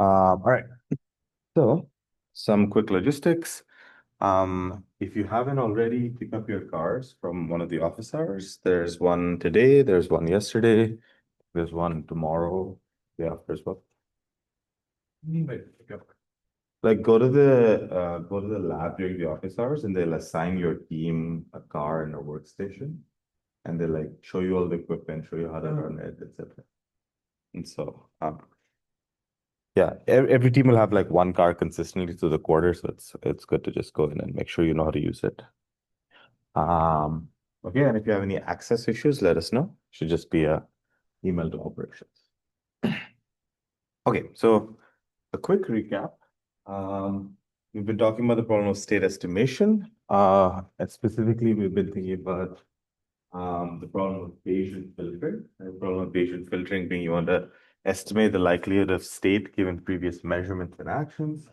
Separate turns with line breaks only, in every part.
All right. So some quick logistics. If you haven't already, pick up your cars from one of the office hours. There's one today, there's one yesterday, there's one tomorrow, the after as well. Pick up? Like go to the lab during the office hours and they'll assign your team a car and a workstation and they like show you all the equipment, show you how to run it, etc. And so yeah, every team will have like one car consistently through the quarter, so it's good to just go in and make sure you know how to use it. Um, okay, and if you have any access issues, let us know. Should just be a email to operations. Okay, so a quick recap. We've been talking about the problem of state estimation. And specifically, we've been thinking about the problem of Bayesian filtering. And the problem of Bayesian filtering being you want to estimate the likelihood of state given previous measurements and actions.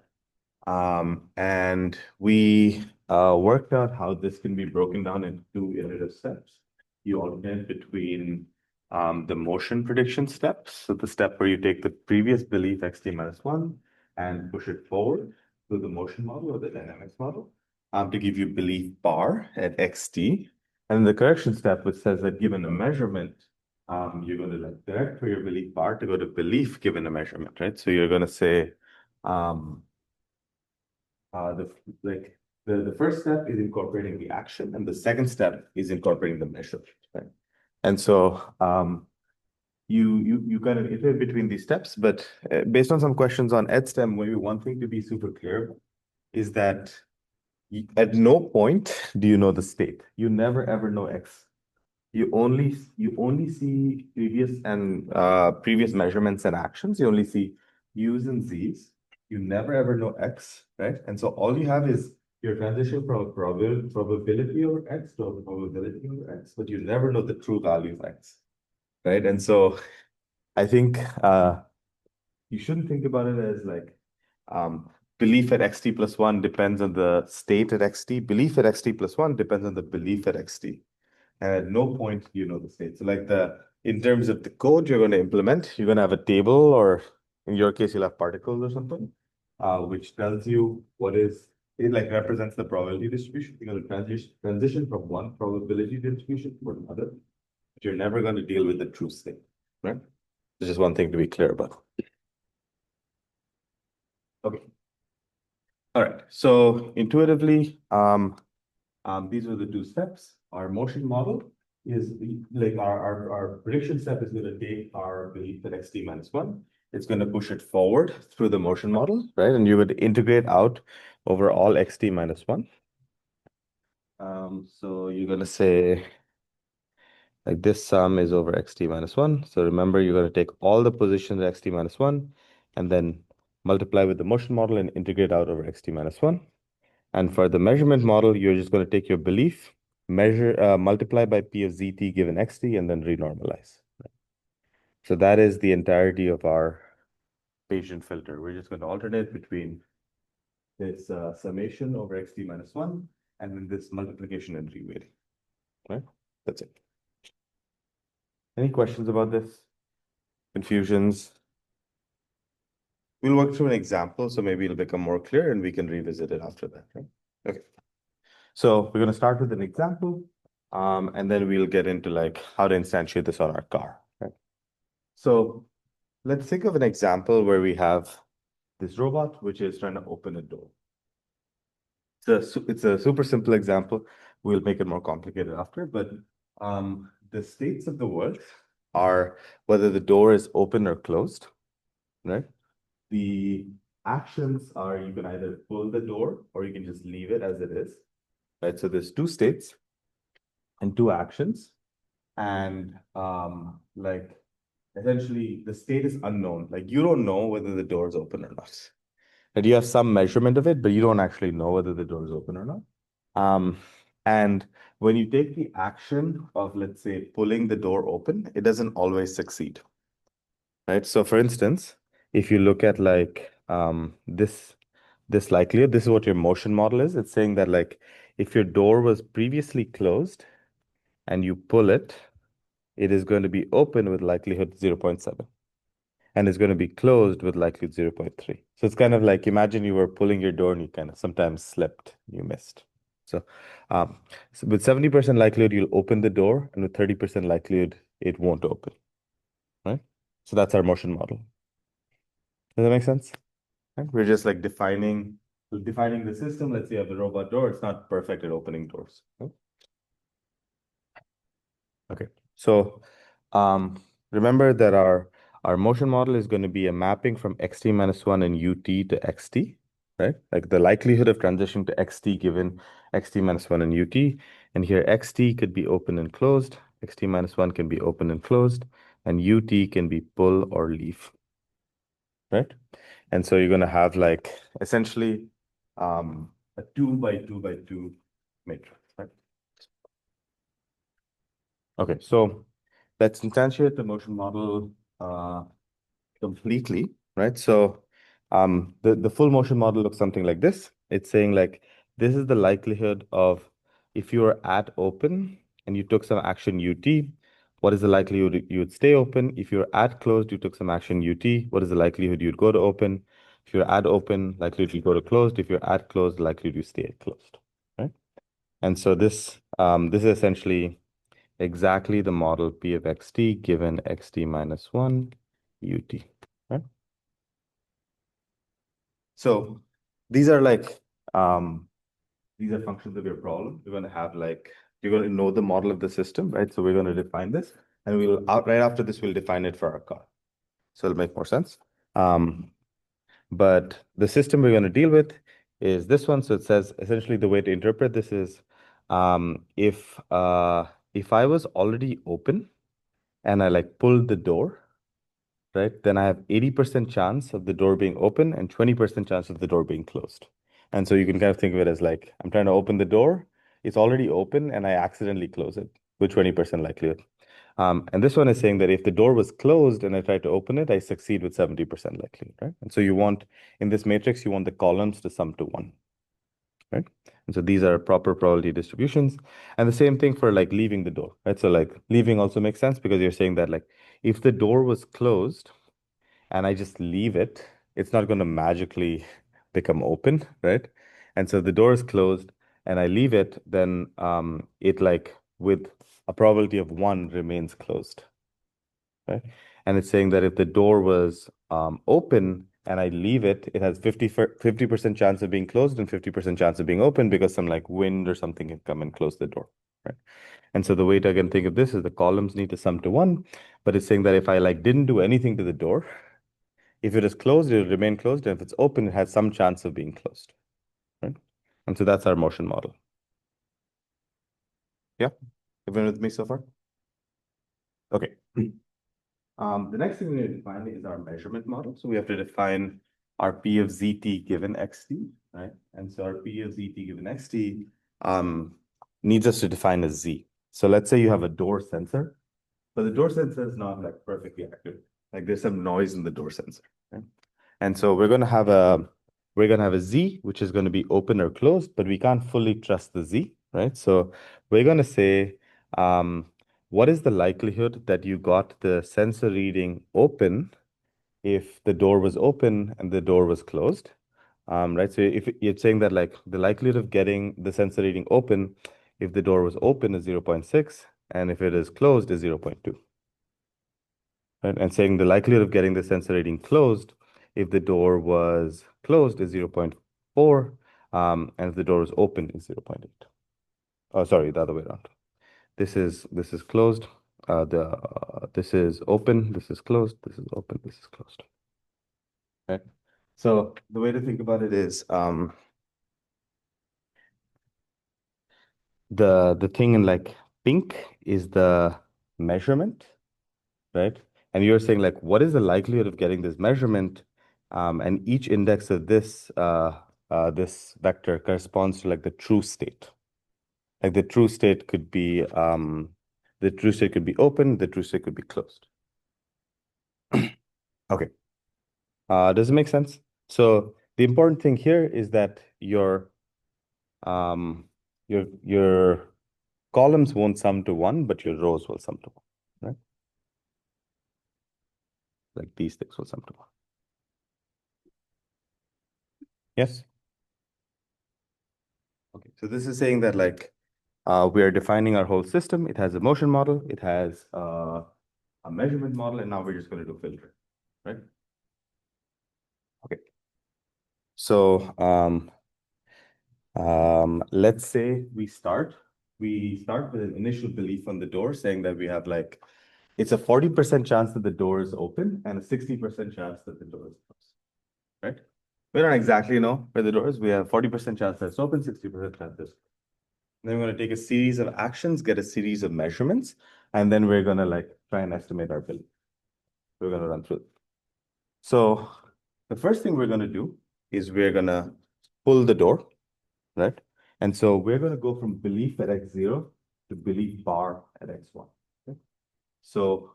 And we worked out how this can be broken down into two iterative steps. You alternate between the motion prediction steps. So the step where you take the previous belief xt minus 1 and push it forward to the motion model or the dynamics model to give you belief bar at xt. And the correction step, which says that given a measurement, you're going to like direct for your belief bar to go to belief given a measurement, right? So you're going to say, the like the first step is incorporating the action, and the second step is incorporating the measure. Right? And so you kind of iterate between these steps, but based on some questions on EdSTEM, maybe one thing to be super clear is that at no point do you know the state. You never ever know X. You only see previous measurements and actions. You only see U's and Z's. You never ever know X, right? And so all you have is your transition from a probability over X to a probability over X, but you never know the true value of X, right? And so I think you shouldn't think about it as like belief at xt plus 1 depends on the state at xt. Belief at xt plus 1 depends on the belief at xt. And at no point do you know the state. So like in terms of the code you're going to implement, you're going to have a table, or in your case, you'll have particles or something, which tells you it like represents the probability distribution. You're going to transition from one probability distribution to another, but you're never going to deal with the true state, right? There's just one thing to be clear about. Okay. All right. So intuitively, these are the two steps. Our motion model is like our prediction step is going to take our belief at xt minus 1. It's going to push it forward through the motion model, right? And you would integrate out over all xt minus 1. So you're going to say like this sum is over xt minus 1. So remember, you're going to take all the positions at xt minus 1 and then multiply with the motion model and integrate out over xt minus 1. And for the measurement model, you're just going to take your belief, multiply by P of ZT given XT, and then renormalize. So that is the entirety of our Bayesian filter. We're just going to alternate between this summation over XT minus 1 and then this multiplication and reweighting. Right? That's it. Any questions about this? Confusions? We'll work through an example, so maybe it'll become more clear and we can revisit it after that, right? Okay. So we're going to start with an example, and then we'll get into like how to instantiate this on our car. Right? So let's think of an example where we have this robot which is trying to open a door. It's a super simple example. We'll make it more complicated after, but the states of the world are whether the door is open or closed, right? The actions are you can either pull the door or you can just leave it as it is. Right, so there's two states and two actions, and like essentially the state is unknown. Like you don't know whether the door is open or not. And you have some measurement of it, but you don't actually know whether the door is open or not. And when you take the action of, let's say, pulling the door open, it doesn't always succeed. Right. So for instance, if you look at like this likelihood, this is what your motion model is. It's saying that like if your door was previously closed and you pull it, it is going to be open with likelihood 0.7. and it's going to be closed with likelihood 0.3. So it's kind of like imagine you were pulling your door and you kind of sometimes slipped, you missed. So, um, so with 70% likelihood, you'll open the door, and with 30% likelihood, it won't open, right? So that's our motion model. Does that make sense? Right? We're just like defining the system. Let's say you have the robot door. It's not perfect at opening doors. Okay. So remember that our motion model is going to be a mapping from xt minus 1 and ut to xt, right? Like the likelihood of transition to xt given xt minus 1 and ut. And here xt could be open and closed, xt minus 1 can be open and closed, and ut can be pull or leave, right? And so you're going to have like essentially a 2 by 2 by 2 matrix, right? Okay, so let's instantiate the motion model uh, completely, right? So the full motion model looks something like this. It's saying like this is the likelihood of if you are at open and you took some action UT, what is the likelihood you would stay open? If you're at closed, you took some action UT, what is the likelihood you'd go to open? If you're at open, likelihood you go to closed. If you're at closed, likelihood you stay at closed, right? And so this is essentially exactly the model P of xt given xt minus 1 ut, right? So these are like these are functions of your problem. You're going to have like you're going to know the model of the system, right? So we're going to define this, and we'll right after this we'll define it for our car. So it'll make more sense. But the system we're going to deal with is this one. So it says essentially the way to interpret this is if I was already open and I like pulled the door, right? Then I have 80% chance of the door being open and 20% chance of the door being closed. And so you can kind of think of it as like I'm trying to open the door, it's already open, and I accidentally close it with 20% likelihood. And this one is saying that if the door was closed and I try to open it, I succeed with 70% likelihood, right? And so you want, in this matrix, you want the columns to sum to 1, right? And so these are proper probability distributions. And the same thing for like leaving the door, right? So like leaving also makes sense because you're saying that like if the door was closed, and I just leave it, it's not going to magically become open, right? And so the door is closed and I leave it, then it like with a probability of 1 remains closed, right? And it's saying that if the door was open and I leave it, it has 50% chance of being closed and 50% chance of being open because some like wind or something can come and close the door, right? And so the way to again think of this is the columns need to sum to 1, but it's saying that if I like didn't do anything to the door, if it is closed, it will remain closed. And if it's open, it has some chance of being closed, right? And so that's our motion model. Yeah. Everyone with me so far? Okay. The next thing we need to define is our measurement model. So we have to define our P of ZT given XT, right? And so our P of ZT given XT needs us to define a Z. So let's say you have a door sensor, but the door sensor is not like perfectly accurate. Like there's some noise in the door sensor, right? And so we're gonna have a Z, which is going to be open or closed, but we can't fully trust the Z, right? So we're gonna say, what is the likelihood that you got the sensor reading open if the door was open and the door was closed? Right. So if you're saying that like the likelihood of getting the sensor reading open if the door was open is 0.6, and if it is closed is 0.2. Right? And saying the likelihood of getting the sensor reading closed if the door was closed is 0.4, and if the door is open is 0.8. Oh, sorry, the other way around. This is closed. This is open. This is closed. This is open. This is closed. Right. So the way to think about it is the thing in like pink is the measurement, right? And you're saying like, what is the likelihood of getting this measurement? And each index of this vector corresponds to like the true state. Like the true state could be open, the true state could be closed. Okay. Does it make sense? So the important thing here is that um your columns won't sum to 1, but your rows will sum to 1, right? Like these things will sum to 1. Yes. Okay. So this is saying that like we are defining our whole system. It has a motion model. It has a measurement model, and now we're just going to do filter, right? Okay. So let's say we start with an initial belief on the door saying that we have like, it's a 40% chance that the door is open and a 60% chance that the door is closed, right? We don't exactly know where the door is. We have 40% chance that it's open, 60% chance that it's closed. Then we're going to take a series of actions, get a series of measurements, and then we're going to like try and estimate our belief. We're going to run through it. So the first thing we're going to do is we're going to pull the door, right? And so we're going to go from belief at x0 to belief bar at x1. Okay? So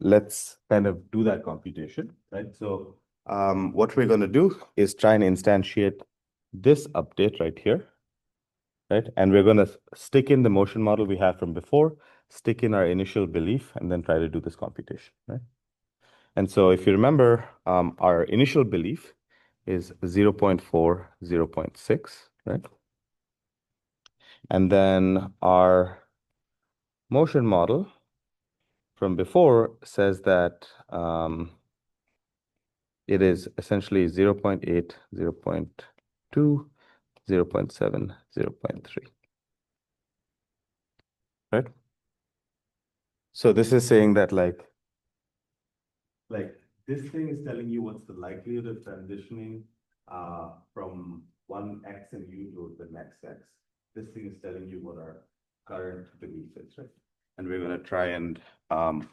let's kind of do that computation, right? So what we're going to do is try and instantiate this update right here, right? And we're going to stick in the motion model we had from before, stick in our initial belief, and then try to do this computation, right? And so if you remember, our initial belief is 0.4, 0.6, right? And then our motion model from before says that it is essentially 0.8, 0.2, 0.7, 0.3, right? So this is saying that like this thing is telling you what's the likelihood of transitioning from one X and U to the next X. This thing is telling you what our current belief is, right? And we're going to try and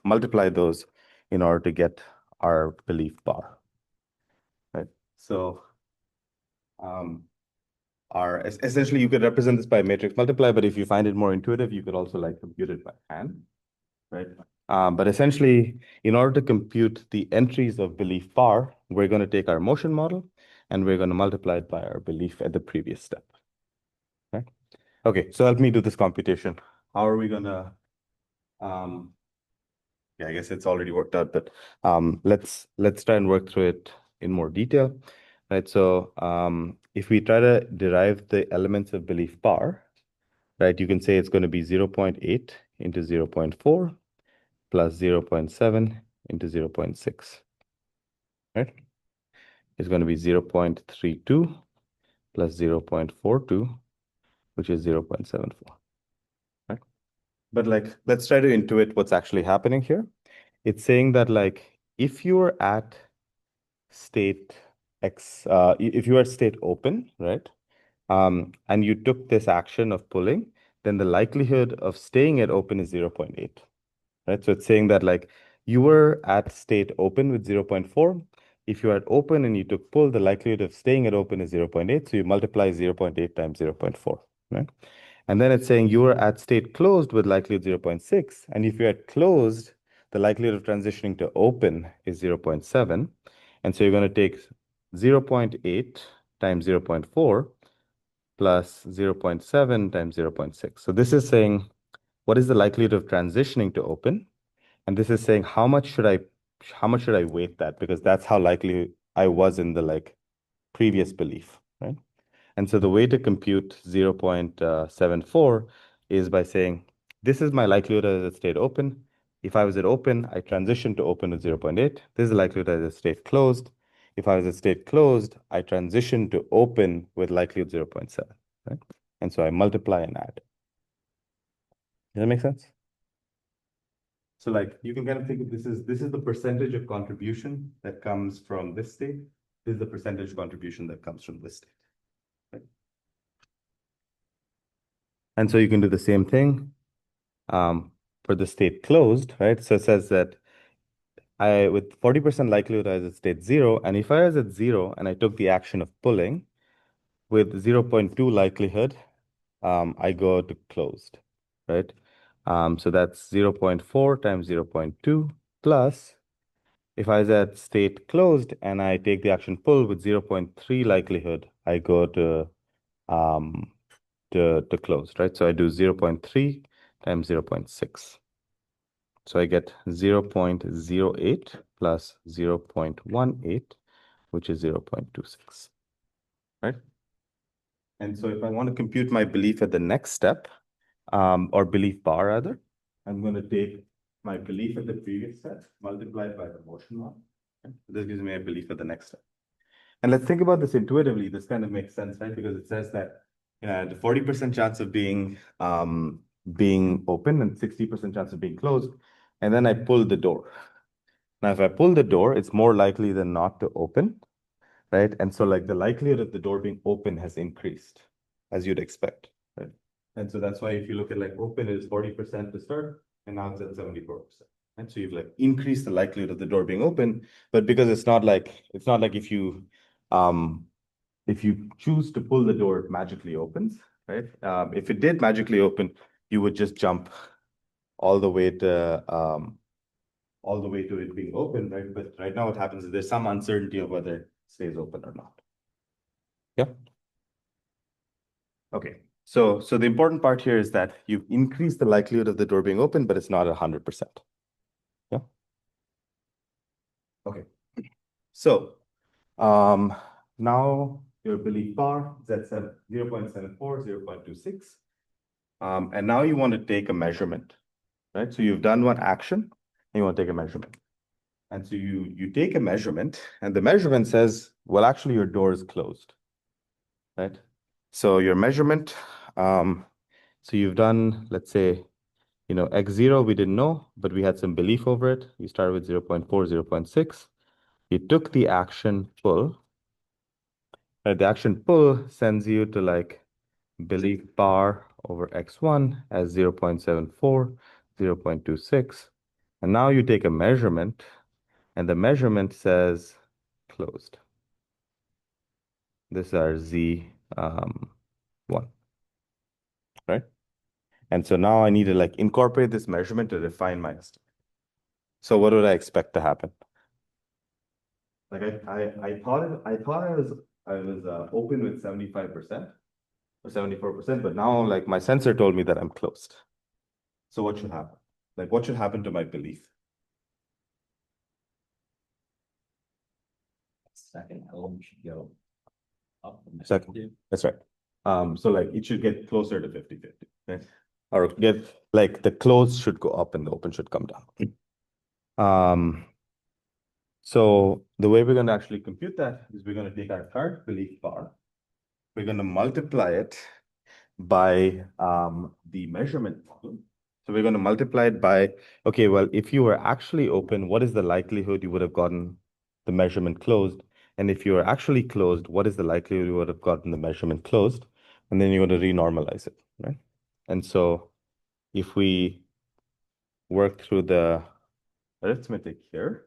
multiply those in order to get our belief bar, right? So essentially you could represent this by matrix multiply, but if you find it more intuitive, you could also like compute it by hand, right? But essentially, in order to compute the entries of belief bar, we're going to take our motion model and we're going to multiply it by our belief at the previous step, right? Okay, so help me do this computation. How are we going to, yeah, I guess it's already worked out, but let's try and work through it in more detail, right? So if we try to derive the elements of belief bar, right, you can say it's going to be 0.8 into 0.4 plus 0.7 into 0.6, right? It's going to be 0.32 plus 0.42, which is 0.74, right? But like, let's try to intuit what's actually happening here. It's saying that like, if you are at state X, if you are at state open, right? And you took this action of pulling, then the likelihood of staying at open is 0.8. Right? So it's saying that like you were at state open with 0.4. If you are at open and you took pull, the likelihood of staying at open is 0.8. So you multiply 0.8 times 0.4, right? And then it's saying you were at state closed with likelihood 0.6. And if you're at closed, the likelihood of transitioning to open is 0.7. And so you're going to take 0.8 times 0.4 plus 0.7 times 0.6. So this is saying, what is the likelihood of transitioning to open? And this is saying how much should I weight that? Because that's how likely I was in the like previous belief, right? And so the way to compute 0.74 is by saying, this is my likelihood as it stayed open. If I was at open, I transitioned to open with 0.8. This is the likelihood as it stayed closed. If I was at state closed, I transitioned to open with likelihood 0.7, right? And so I multiply and add. Does that make sense? So like you can kind of think of this is the percentage of contribution that comes from this state. This is the percentage contribution that comes from this state. Right? And so you can do the same thing for the state closed, right? So it says that I with 40% likelihood I was at state 0, and if I was at 0 and I took the action of pulling, with 0.2 likelihood, I go to closed, right? So that's 0.4 times 0.2 plus, if I was at state closed and I take the action pull with 0.3 likelihood, I go to closed, right? So I do 0.3 times 0.6. So I get 0.08 plus 0.18, which is 0.26, right? And so if I want to compute my belief at the next step, or belief bar rather, I'm going to take my belief at the previous step multiplied by the motion one. Okay? This gives me a belief at the next step. And let's think about this intuitively. This kind of makes sense, right? Because it says that the 40% chance of being open and 60% chance of being closed. And then I pull the door. Now, if I pull the door, it's more likely than not to open, right? And so like the likelihood of the door being open has increased, as you'd expect, right? And so that's why if you look at like open is 40% to start, and now it's at 74%. And so you've like increased the likelihood of the door being open, but because it's not like if you choose to pull the door, it magically opens, right? If it did magically open, you would just jump all the way to it being open, right? But right now, what happens is there's some uncertainty of whether it stays open or not. Yeah. Okay. So the important part here is that you've increased the likelihood of the door being open, but it's not 100%. Yeah. Okay. So now your belief bar is at 0.74, 0.26. And now you want to take a measurement, right? So you've done one action, and you want to take a measurement. And so you take a measurement, and the measurement says, well, actually, your door is closed, right? So your measurement, so you've done, let's say, x0 we didn't know, but we had some belief over it. You started with 0.4, 0.6. You took the action pull. Right? The action pull sends you to like belief bar over x1 as 0.74, 0.26. And now you take a measurement, and the measurement says closed. This is our Z1, right? And so now I need to like incorporate this measurement to refine my estimate. So what would I expect to happen? Like I thought I was open with 75% or 74%, but now like my sensor told me that I'm closed. So what should happen? Like what should happen to my belief?
Second element should go up.
Second. That's right. So like it should get closer to 50-50, right? Or get like the close should go up and the open should come down. So the way we're going to actually compute that is we're going to take our current belief bar. We're going to multiply it by the measurement problem. So we're going to multiply it by, okay, well, if you were actually open, what is the likelihood you would have gotten the measurement closed? And if you were actually closed, what is the likelihood you would have gotten the measurement closed? And then you're going to renormalize it, right? And so if we work through the arithmetic here,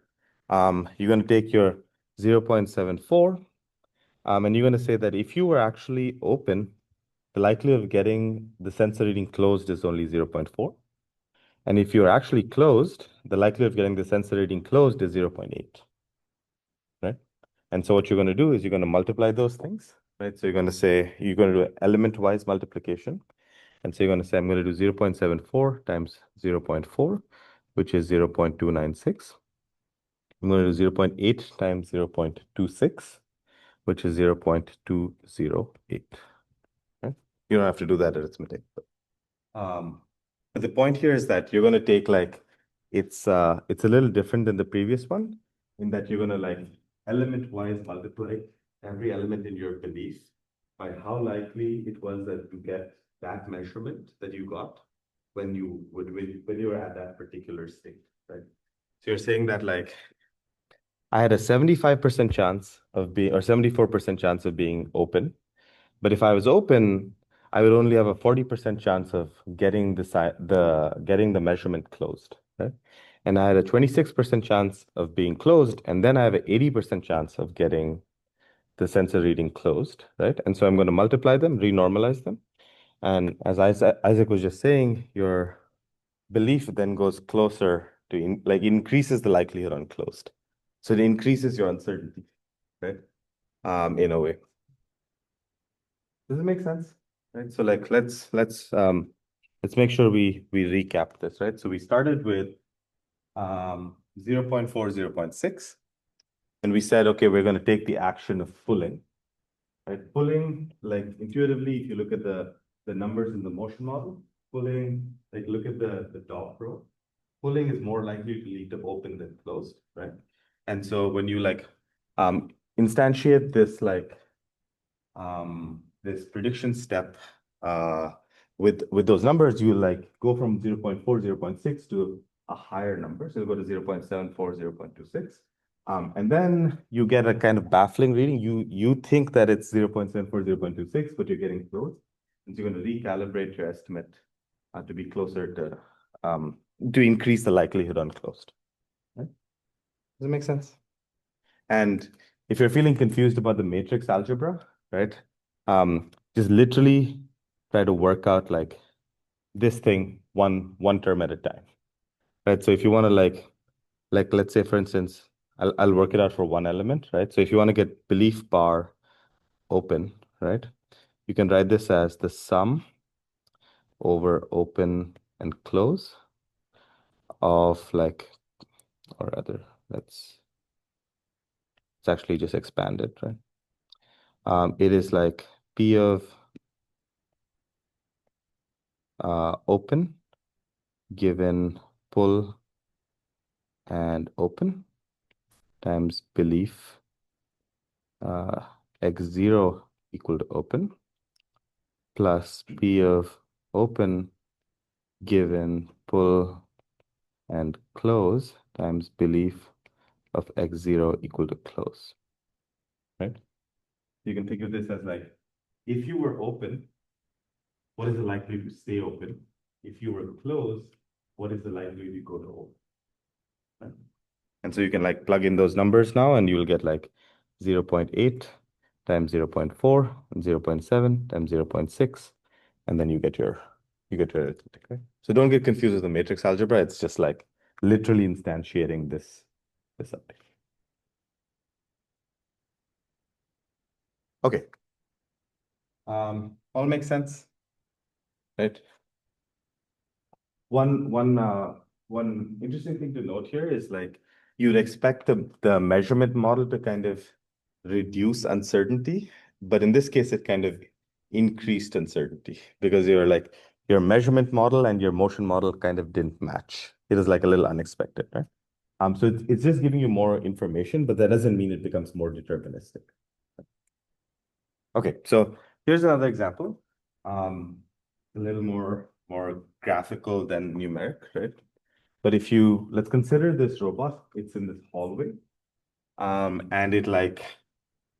you're going to take your 0.74, and you're going to say that if you were actually open, the likelihood of getting the sensor reading closed is only 0.4. And if you're actually closed, the likelihood of getting the sensor reading closed is 0.8, right? And so what you're going to do is you're going to multiply those things, right? So you're going to say, you're going to do element-wise multiplication. And so you're going to say, I'm going to do 0.74 times 0.4, which is 0.296. I'm going to do 0.8 times 0.26, which is 0.208. Right? You don't have to do that arithmetic. But the point here is that you're going to take like, it's a little different than the previous one in that you're going to like element-wise multiply every element in your belief by how likely it was that you get that measurement that you got when you were at that particular state, right? So you're saying that like I had a 75% chance of being, or 74% chance of being open. But if I was open, I would only have a 40% chance of getting getting the measurement closed, right? And I had a 26% chance of being closed, and then I have an 80% chance of getting the sensor reading closed, right? And so I'm going to multiply them, renormalize them. And as Isaac was just saying, your belief then goes closer to, like, increases the likelihood on closed. So it increases your uncertainty, right? In a way. Does it make sense? Right. So like let's make sure we recap this, right? So we started with 0.4, 0.6. And we said, okay, we're going to take the action of pulling. Right? Pulling, like intuitively, if you look at the numbers in the motion model, pulling, like look at the top row, pulling is more likely to lead to open than closed, right? And so when you like instantiate this prediction step with those numbers, you like go from 0.4, 0.6 to a higher number. So you go to 0.74, 0.26. And then you get a kind of baffling reading. You think that it's 0.74, 0.26, but you're getting close. And so you're going to recalibrate your estimate to be closer to increase the likelihood on closed. Right? Does it make sense? And if you're feeling confused about the matrix algebra, right, just literally try to work out like this thing one term at a time, right? So if you want to like let's say for instance, I'll work it out for one element, right? So if you want to get belief bar open, right, you can write this as the sum over open and close of like, or rather, it's actually just expanded, right? It is like P of open given pull and open times belief x0 equal to open plus P of open given pull and close times belief of x0 equal to close, right? You can think of this as like, if you were open, what is the likelihood to stay open? If you were closed, what is the likelihood to go to open? Right? And so you can like plug in those numbers now and you'll get like 0.8 times 0.4 and 0.7 times 0.6. And then you get your arithmetic, right? So don't get confused with the matrix algebra. It's just like literally instantiating this up. Okay. All makes sense, right? One interesting thing to note here is like you'd expect the measurement model to kind of reduce uncertainty, but in this case it kind of increased uncertainty because your measurement model and your motion model kind of didn't match. It was like a little unexpected, right? So it's just giving you more information, but that doesn't mean it becomes more deterministic. Okay, so here's another example. A little more graphical than numeric, right? But if you let's consider this robot, it's in this hallway, and it like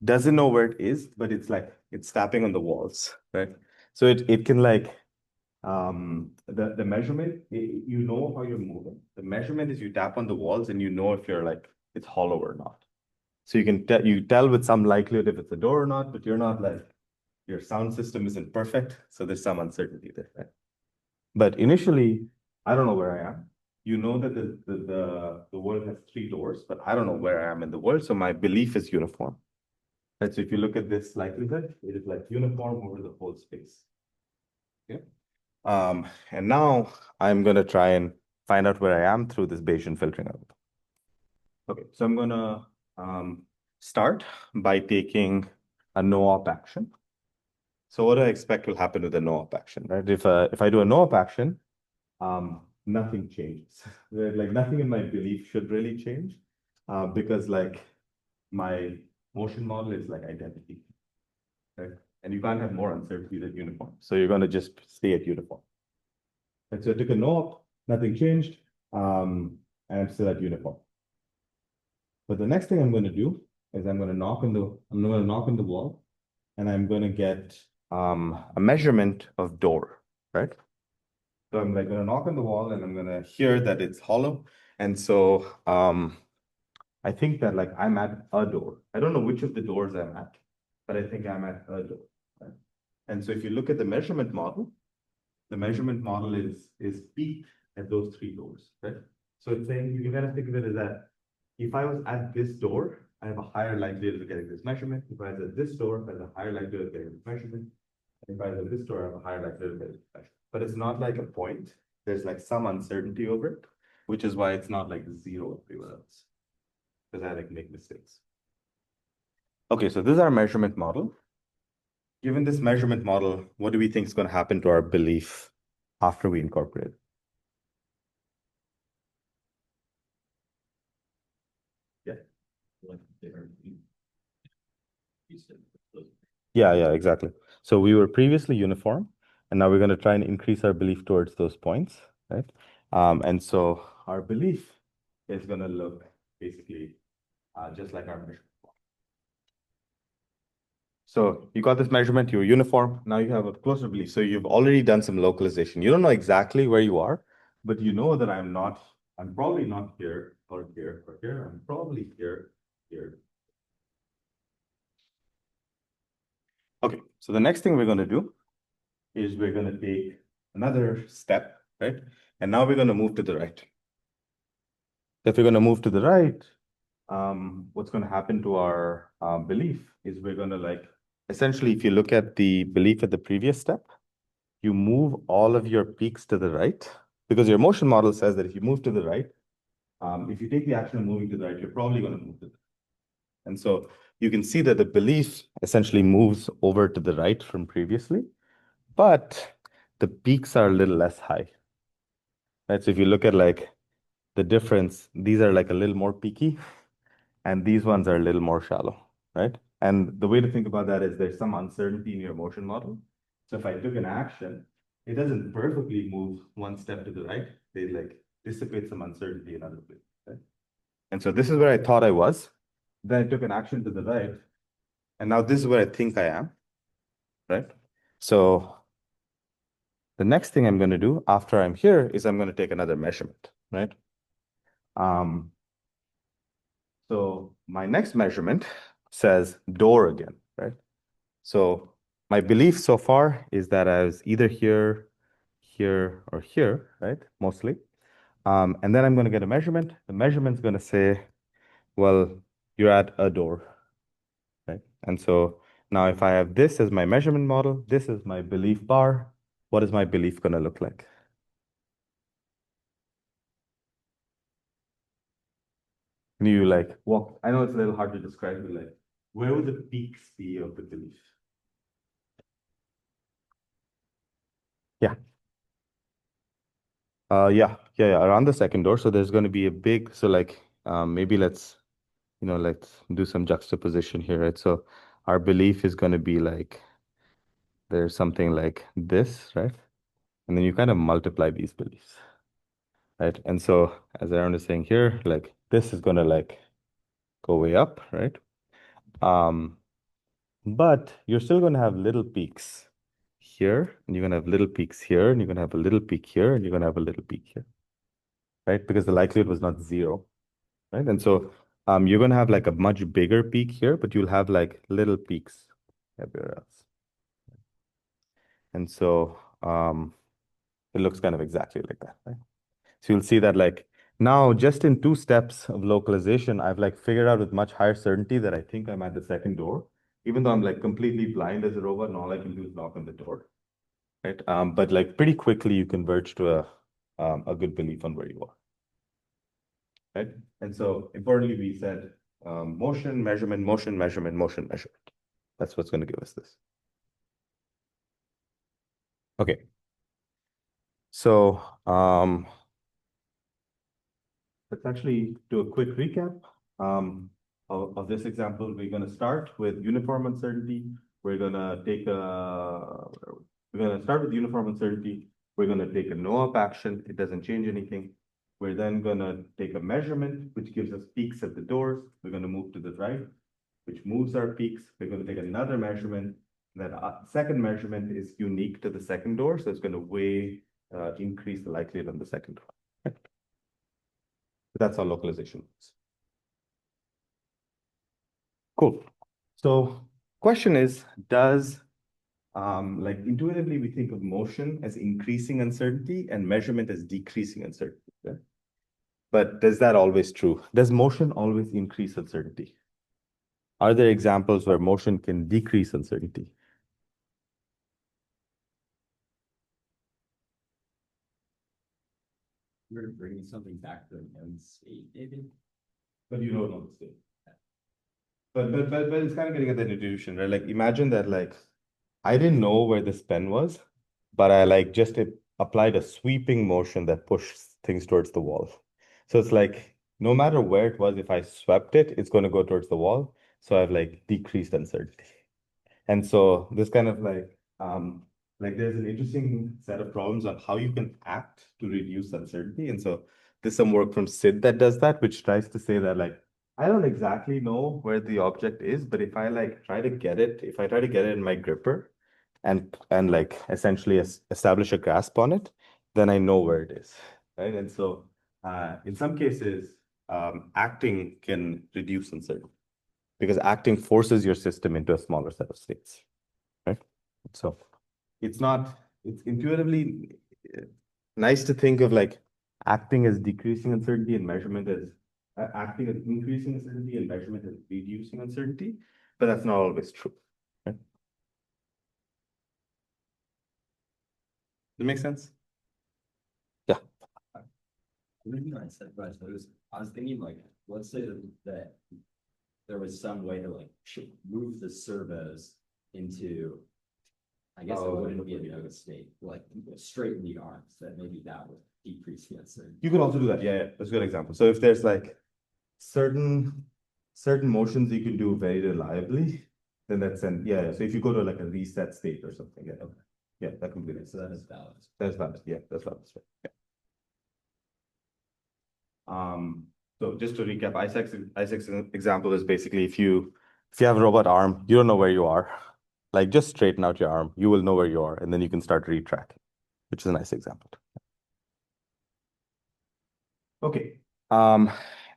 doesn't know where it is, but it's tapping on the walls, right? So it can like the measurement, you know how you're moving. The measurement is you tap on the walls and you know if you're like it's hollow or not. So you tell with some likelihood if it's a door or not, but you're not like your sound system isn't perfect, so there's some uncertainty there, right? But initially, I don't know where I am. You know that the world has three doors, but I don't know where I am in the world, so my belief is uniform. Right? So if you look at this likelihood, it is like uniform over the whole space. Okay. And now I'm gonna try and find out where I am through this Bayesian filtering algorithm. Okay, so I'm gonna start by taking a no-op action. So what do I expect will happen with a no-op action, right? If I do a no-op action, nothing changes. Like nothing in my belief should really change, because like my motion model is like identity, right? And you can't have more uncertainty than uniform. So you're going to just stay at uniform. And so I took a no-op, nothing changed, and I'm still at uniform. But the next thing I'm going to do is I'm going to knock on the wall, and I'm going to get a measurement of door, right? So I'm like going to knock on the wall and I'm going to hear that it's hollow. And so I think that like I'm at a door. I don't know which of the doors I'm at, but I think I'm at a door. Right? And so if you look at the measurement model, is peaked at those three doors, right? So it's saying you can kind of think of it as that if I was at this door, I have a higher likelihood of getting this measurement. If I was at this door, I have a higher likelihood of getting this measurement. If I was at this door, I have a higher likelihood of getting this measurement. But it's not like a point. There's like some uncertainty over it. which is why it's not like zero everywhere else, because I like make mistakes. Okay, so this is our measurement model. Given this measurement model, what do we think is going to happen to our belief after we incorporate? Yeah.
Like there. You said those-
Yeah, exactly. So we were previously uniform, and now we're going to try and increase our belief towards those points, right? And so our belief is going to look basically just like our measurement. So you got this measurement, you're uniform. Now you have a closer belief. So you've already done some localization. You don't know exactly where you are, but you know that I'm probably not here or here or here. I'm probably here, here. Okay, so the next thing we're going to do is we're going to take another step, right? And now we're going to move to the right. If we're going to move to the right, what's going to happen to our belief is we're going to like, essentially, if you look at the belief at the previous step, you move all of your peaks to the right, because your motion model says that if you move to the right, if you take the action of moving to the right, you're probably going to move to the right. And so you can see that the belief essentially moves over to the right from previously, but the peaks are a little less high, right? So if you look at like the difference, these are like a little more peaky, and these ones are a little more shallow, right? And the way to think about that is there's some uncertainty in your motion model. So if I took an action, it doesn't perfectly move one step to the right. They like dissipate some uncertainty in other places, right? And so this is where I thought I was. Then I took an action to the right, and now this is where I think I am, right? So the next thing I'm going to do after I'm here is I'm going to take another measurement, right? Um, so my next measurement says door again, right? So my belief so far is that I was either here, here, or here, right? Mostly. And then I'm going to get a measurement. The measurement's going to say, well, you're at a door, right? And so now if I have this as my measurement model, this is my belief bar, what is my belief going to look like? Can you like walk? I know it's a little hard to describe, but like, where would the peaks be of the belief? Yeah. Yeah, around the second door. So there's going to be a big, so like, maybe let's do some juxtaposition here, right? So our belief is going to be like, there's something like this, right? And then you kind of multiply these beliefs, right? And so as Aaron is saying here, like this is going to like go way up, right? Um, but you're still going to have little peaks here, and you're going to have little peaks here, and you're going to have a little peak here, and you're going to have a little peak here, right? Because the likelihood was not zero, right? And so you're going to have like a much bigger peak here, but you'll have like little peaks everywhere else. And so it looks kind of exactly like that, right? So you'll see that like now just in 2 steps of localization, I've like figured out with much higher certainty that I think I'm at the second door, even though I'm like completely blind as a robot and all I can do is knock on the door, right? But like pretty quickly you converge to a good belief on where you are, right? And so importantly, we said motion, measurement, motion, measurement, motion, measurement. That's what's going to give us this. Okay. So let's actually do a quick recap of this example. We're going to start with uniform uncertainty. We're going to take we're going to start with uniform uncertainty. We're going to take a no-up action. It doesn't change anything. We're then going to take a measurement, which gives us peaks at the doors. We're going to move to the right, which moves our peaks. We're going to take another measurement. That second measurement is unique to the second door, so it's going to increase the likelihood on the second door. That's how localization works. Cool. So question is, does like intuitively we think of motion as increasing uncertainty and measurement as decreasing uncertainty. Yeah? But does that always true? Does motion always increase uncertainty? Are there examples where motion can decrease uncertainty?
We're bringing something back to a known state, maybe.
But you don't know the state. But it's kind of getting at the intuition, right? Like imagine that like I didn't know where this pen was, but I like just applied a sweeping motion that pushed things towards the wall. So it's like no matter where it was, if I swept it, it's going to go towards the wall. So I've like decreased uncertainty. And so this kind of like there's an interesting set of problems on how you can act to reduce uncertainty. And so there's some work from Sid that does that, which tries to say that like I don't exactly know where the object is, but if I like try to get it, if I try to get it in my gripper and like essentially establish a grasp on it, then I know where it is, right? And so in some cases, acting can reduce uncertainty because acting forces your system into a smaller set of states, right? So it's not, it's intuitively nice to think of like acting as decreasing uncertainty and measurement as acting as increasing uncertainty and measurement as reducing uncertainty, but that's not always true. Right? Does it make sense? Yeah.
The reason I said that I was thinking like, let's say that there was some way to like move the servos into, I guess it wouldn't be a node state, like straighten the arms, that maybe that would decrease the uncertainty.
You could also do that. Yeah, yeah, that's a good example. So if there's like certain motions you can do very reliably, then that's an yeah. So if you go to like a reset state or something, yeah, okay. Yeah, that can be
So that is valid.
that's valid. Yeah, that's valid. Yeah. So just to recap, Isaac's example is basically if you have a robot arm, you don't know where you are. Like just straighten out your arm, you will know where you are, and then you can start retracking, which is a nice example. Okay. Um,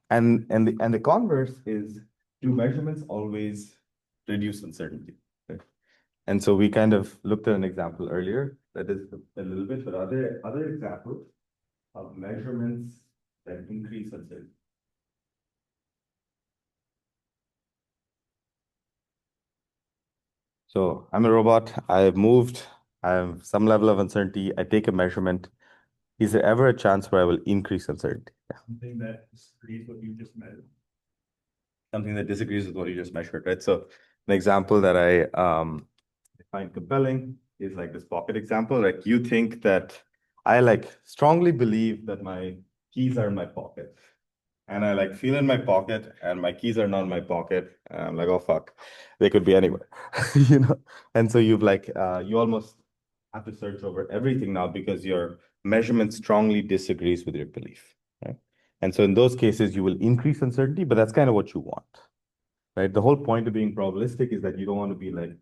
and the converse is, do measurements always reduce uncertainty? Right? And so we kind of looked at an example earlier that is a little bit, but other examples of measurements that increase uncertainty. So I'm a robot. I've moved. I have some level of uncertainty. I take a measurement. Is there ever a chance where I will increase uncertainty?
Something that disagrees what you just measured.
Something that disagrees with what you just measured, right? So an example that I find compelling is like this pocket example. Like you think that I like strongly believe that my keys are in my pocket. And I like feel in my pocket and my keys are not in my pocket. And I'm like, oh fuck, they could be anywhere. You know? And so you've like you almost have to search over everything now because your measurement strongly disagrees with your belief. Right. And so in those cases, you will increase uncertainty, but that's kind of what you want. Right. The whole point of being probabilistic is that you don't want to be like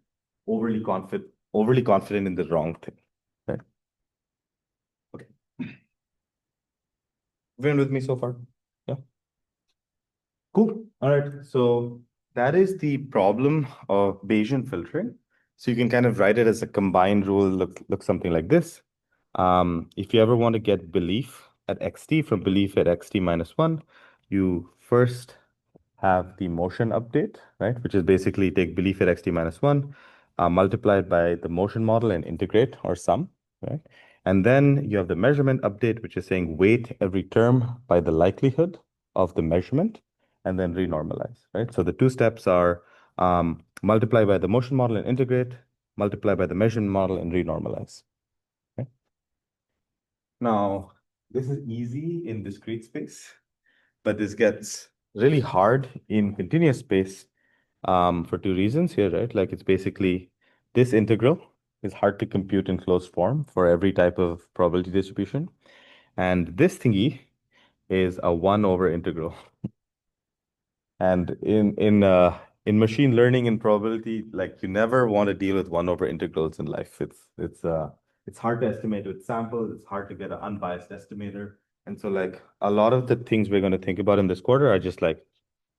overly confident in the wrong thing. Right. Okay. Everyone with me so far? Yeah. Cool. All right. So that is the problem of Bayesian filtering. So you can kind of write it as a combined rule, look something like this. If you ever want to get belief at xt from belief at xt minus 1, you first have the motion update, right? Which is basically take belief at xt minus 1, multiply it by the motion model and integrate or sum, right? And then you have the measurement update, which is saying weight every term by the likelihood of the measurement and then renormalize, right? So the two steps are multiply by the motion model and integrate, multiply by the measurement model and renormalize. Okay? Now, this is easy in discrete space, but this gets really hard in continuous space for two reasons here, right? Like it's basically this integral is hard to compute in closed form for every type of probability distribution. And this thingy is a 1 over integral. And in machine learning and probability, like you never want to deal with 1 over integrals in life. It's hard to estimate with samples. It's hard to get an unbiased estimator. And so like a lot of the things we're going to think about in this quarter are just like,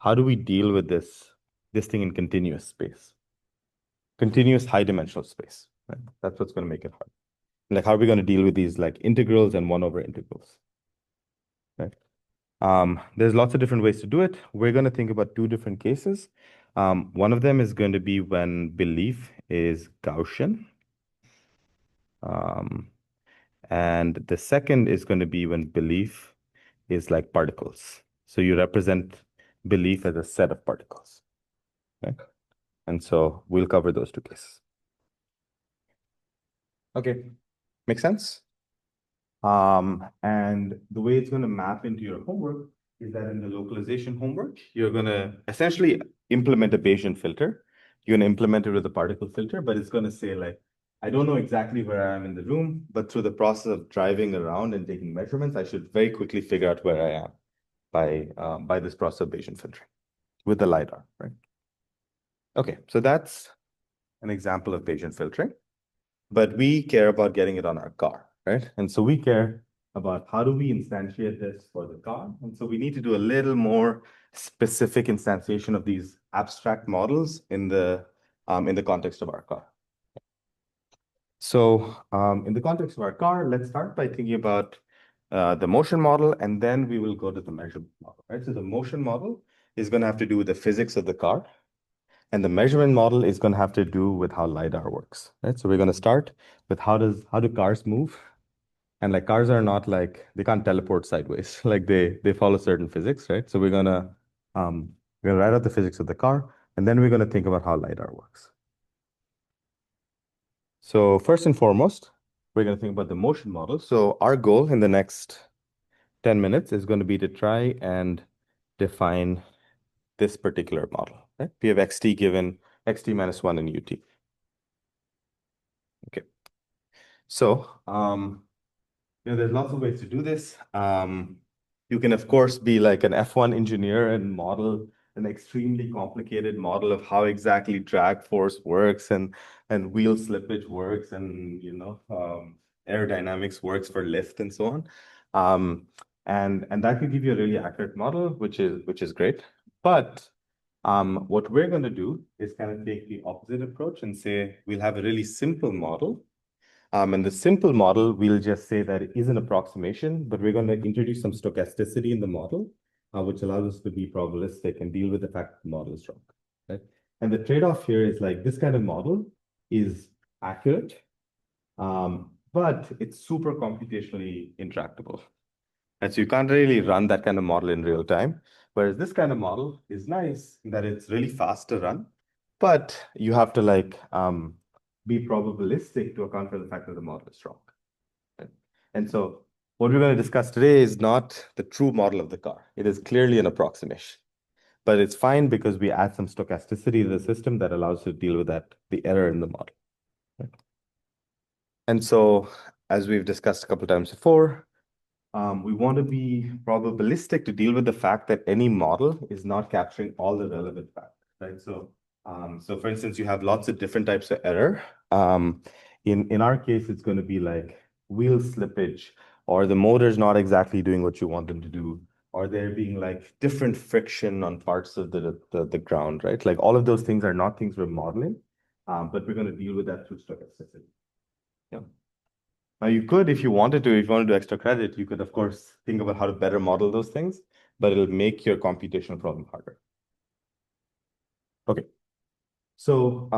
how do we deal with this thing in continuous space? Continuous high dimensional space, right? That's what's going to make it hard. Like, how are we going to deal with these like integrals and 1 over integrals, right? There's lots of different ways to do it. We're going to think about two different cases. One of them is going to be when belief is Gaussian. Um, And the second is going to be when belief is like particles. So you represent belief as a set of particles. Okay. And so we'll cover those two cases. Okay. Make sense? And the way it's going to map into your homework is that in the localization homework, you're going to essentially implement a Bayesian filter. You're going to implement it with a particle filter, but it's going to say like, I don't know exactly where I am in the room, but through the process of driving around and taking measurements, I should very quickly figure out where I am by this process of Bayesian filtering with the LiDAR, right? Okay, so that's an example of Bayesian filtering. But we care about getting it on our car, right? And so we care about how do we instantiate this for the car. And so we need to do a little more specific instantiation of these abstract models in the context of our car. So in the context of our car, let's start by thinking about the motion model, and then we will go to the measurement model, right? So the motion model is going to have to do with the physics of the car. And the measurement model is going to have to do with how LiDAR works, right? So we're going to start with how do cars move? And like cars are not like, they can't teleport sideways. Like they follow certain physics, right? So um we're gonna write out the physics of the car, and then we're going to think about how LiDAR works. So first and foremost, we're going to think about the motion model. So our goal in the next 10 minutes is going to be to try and define this particular model, right? We have xt given xt minus 1 and ut. Okay. So, there's lots of ways to do this. You can, of course, be like an F1 engineer and model an extremely complicated model of how exactly drag force works and wheel slippage works and, aerodynamics works for lift and so on. And that can give you a really accurate model, which is great. But what we're going to do is kind of take the opposite approach and say we'll have a really simple model. And the simple model, we'll just say that it is an approximation, but we're going to introduce some stochasticity in the model, which allows us to be probabilistic and deal with the fact that the model is wrong, right? And the trade-off here is like this kind of model is accurate, but it's super computationally intractable. And so you can't really run that kind of model in real time. Whereas this kind of model is nice in that it's really fast to run, but you have to like be probabilistic to account for the fact that the model is wrong. Right? And so what we're going to discuss today is not the true model of the car. It is clearly an approximation, but it's fine because we add some stochasticity to the system that allows you to deal with the error in the model. Right? And so as we've discussed a couple of times before, we want to be probabilistic to deal with the fact that any model is not capturing all the relevant factors, right? So for instance, you have lots of different types of error. In our case, it's going to be like wheel slippage, or the motor's not exactly doing what you want them to do, or there being like different friction on parts of the ground, right? Like all of those things are not things we're modeling, but we're going to deal with that through stochasticity. Yeah. Now you could, if you wanted to, if you want to do extra credit, you could, of course, think about how to better model those things, but it'll make your computational problem harder. Okay. So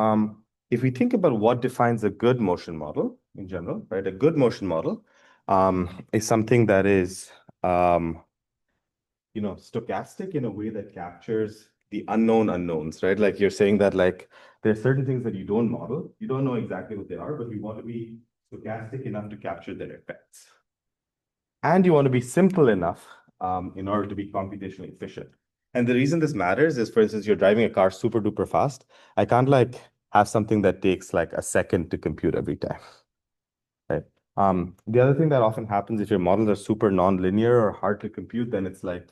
if we think about what defines a good motion model in general, right? A good motion model is something that is, stochastic in a way that captures the unknown unknowns, right? Like you're saying that like there's certain things that you don't model, you don't know exactly what they are, but you want to be stochastic enough to capture their effects. And you want to be simple enough in order to be computationally efficient. And the reason this matters is, for instance, you're driving a car super duper fast. I can't like have something that takes like a second to compute every time, right? The other thing that often happens if your models are super non-linear or hard to compute, then it's like,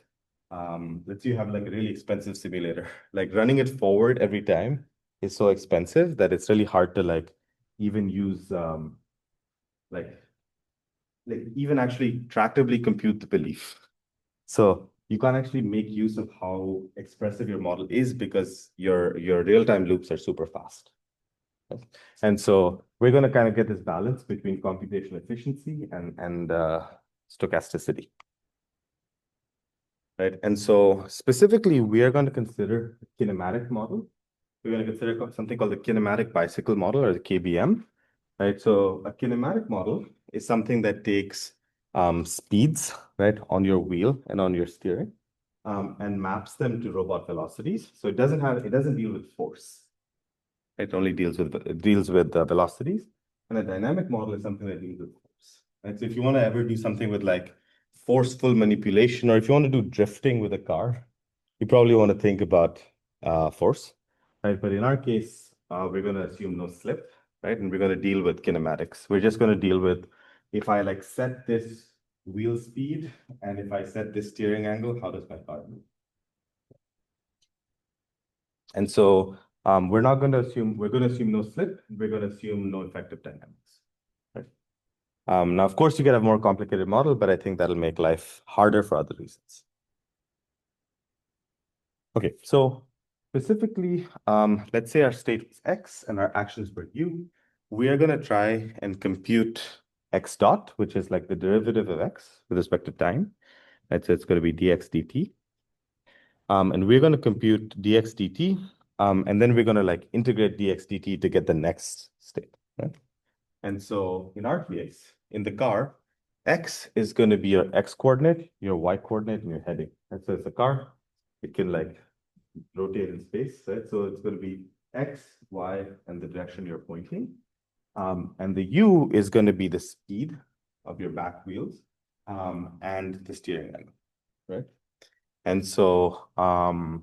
let's say you have like a really expensive simulator. Like running it forward every time is so expensive that it's really hard to like even use like even actually tractably compute the belief. So you can't actually make use of how expressive your model is because your real-time loops are super fast. And so we're going to kind of get this balance between computational efficiency and stochasticity. Right. And so specifically, we are going to consider a kinematic model. We're going to consider something called the kinematic bicycle model, or the KBM. Right. So a kinematic model is something that takes speeds, right, on your wheel and on your steering, and maps them to robot velocities. So it doesn't deal with force. It only deals with velocities. And a dynamic model is something that deals with force. Right? So if you want to ever do something with like forceful manipulation, or if you want to do drifting with a car, you probably want to think about force, right? But in our case, we're going to assume no slip, right? And we're going to deal with kinematics. We're just going to deal with if I like set this wheel speed and if I set this steering angle, how does my car move? And so we're going to assume no slip. We're going to assume no effective dynamics. Right? Now, of course, you can have a more complicated model, but I think that'll make life harder for other reasons. Okay, so specifically, let's say our state was X and our actions were U. We are going to try and compute X dot, which is like the derivative of X with respect to time. Right, so it's going to be dx dt. And we're going to compute dx dt, and then we're going to like integrate dx dt to get the next state. Right? And so in our case, in the car, X is going to be your X coordinate, your Y coordinate, and your heading. And so it's a car. It can like rotate in space, right? So it's going to be X, Y, and the direction you're pointing. And the U is going to be the speed of your back wheels, and the steering angle, right? And so our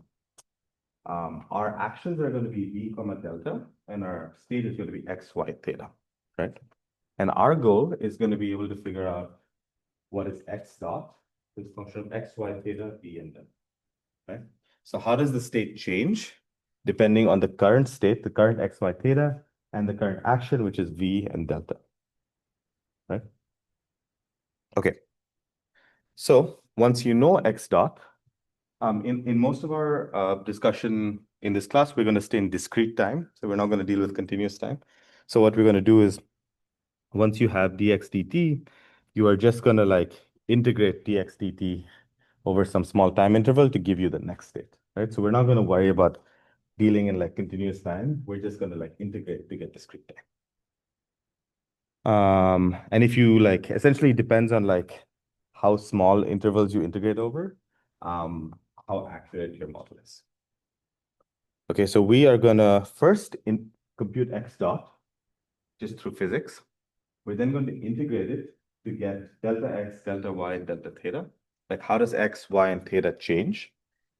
actions are going to be V comma delta, and our state is going to be X, Y, theta, right? And our goal is going to be able to figure out what is X dot, this function of X, Y, theta, V, and delta, right? So how does the state change depending on the current state, the current X, Y, theta, and the current action, which is V and delta, right? Okay. So once you know X dot, in most of our discussion in this class, we're going to stay in discrete time. So we're not going to deal with continuous time. So what we're going to do is once you have dx dt, you are just going to like integrate dx dt over some small time interval to give you the next state, right? So we're not going to worry about dealing in like continuous time. We're just going to like integrate to get discrete time. And if you like, essentially it depends on like how small intervals you integrate over, how accurate your model is. Okay, so we are gonna first compute X dot just through physics. We're then going to integrate it to get delta X, delta Y, and delta theta. Like how does X, Y, and theta change?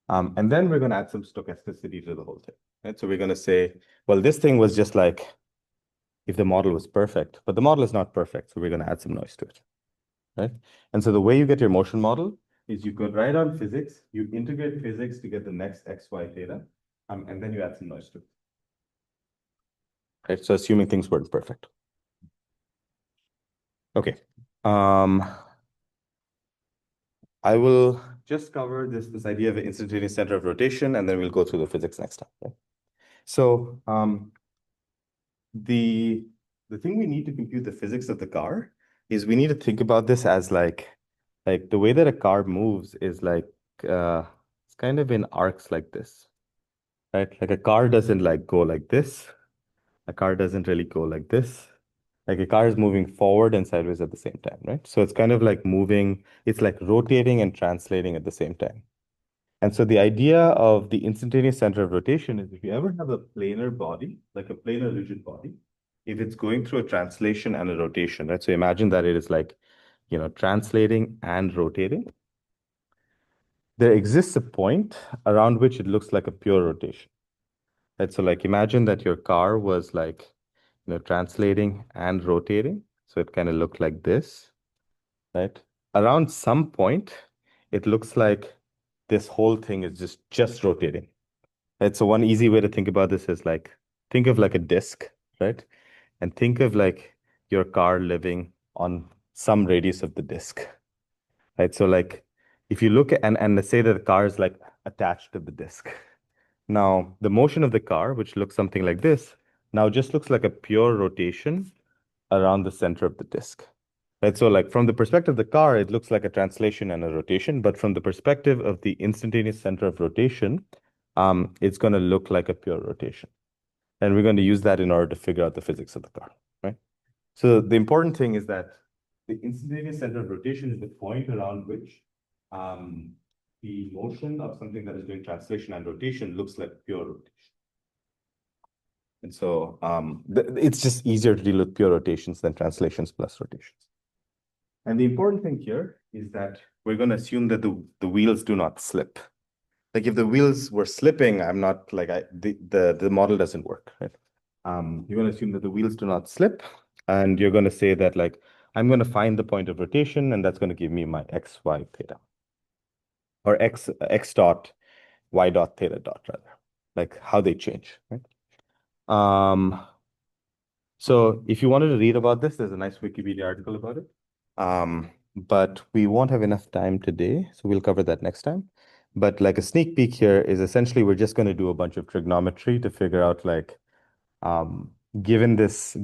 And then we're going to add some stochasticity to the whole thing, right? So we're going to say, well, this thing was just like if the model was perfect, but the model is not perfect. So we're going to add some noise to it, right? And so the way you get your motion model is you go right on physics, you integrate physics to get the next X, Y, theta, and then you add some noise to it. Right? So assuming things weren't perfect. Okay. I will just cover this idea of an instantaneous center of rotation, and then we'll go through the physics next time. Okay? So the thing we need to compute the physics of the car is we need to think about this as like the way that a car moves is like it's kind of in arcs like this, right? Like a car doesn't like go like this. A car doesn't really go like this. Like a car is moving forward and sideways at the same time, right? So it's kind of like moving, it's like rotating and translating at the same time. And so the idea of the instantaneous center of rotation is if you ever have a planar body, like a planar rigid body, if it's going through a translation and a rotation, right? So imagine that it is like, translating and rotating. There exists a point around which it looks like a pure rotation, right? So like imagine that your car was like, translating and rotating. So it kind of looked like this, right? Around some point, it looks like this whole thing is just rotating. Right? So one easy way to think about this is like, think of like a disk, right? And think of like your car living on some radius of the disk, right? So like if you look at, and let's say that the car is like attached to the disk. Now, the motion of the car, which looks something like this, now just looks like a pure rotation around the center of the disk. Right? So like from the perspective of the car, it looks like a translation and a rotation, but from the perspective of the instantaneous center of rotation, it's going to look like a pure rotation. And we're going to use that in order to figure out the physics of the car, right? So the important thing is that The instantaneous center of rotation is the point around which the motion of something that is doing translation and rotation looks like pure rotation. And so it's just easier to deal with pure rotations than translations plus rotations. And the important thing here is that we're going to assume that the wheels do not slip. Like if the wheels were slipping, I'm not like the model doesn't work, right? You're going to assume that the wheels do not slip, and you're going to say that like I'm going to find the point of rotation, and that's going to give me my x, y, theta, or x dot, y dot, theta dot rather, like how they change, right? So if you wanted to read about this, there's a nice Wikipedia article about it. But we won't have enough time today, so we'll cover that next time. But like a sneak peek here is essentially we're just going to do a bunch of trigonometry to figure out like um, given this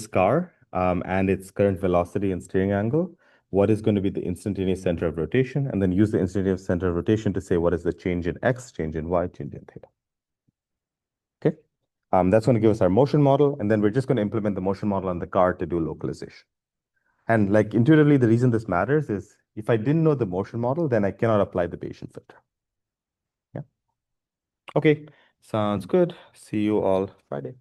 car and its current velocity and steering angle, what is going to be the instantaneous center of rotation, and then use the instantaneous center of rotation to say what is the change in x, change in y, change in theta. Okay. That's going to give us our motion model, and then we're just going to implement the motion model on the car to do localization. And like intuitively, the reason this matters is if I didn't know the motion model, then I cannot apply the Bayesian filter. Yeah. Okay. Sounds good. See you all Friday.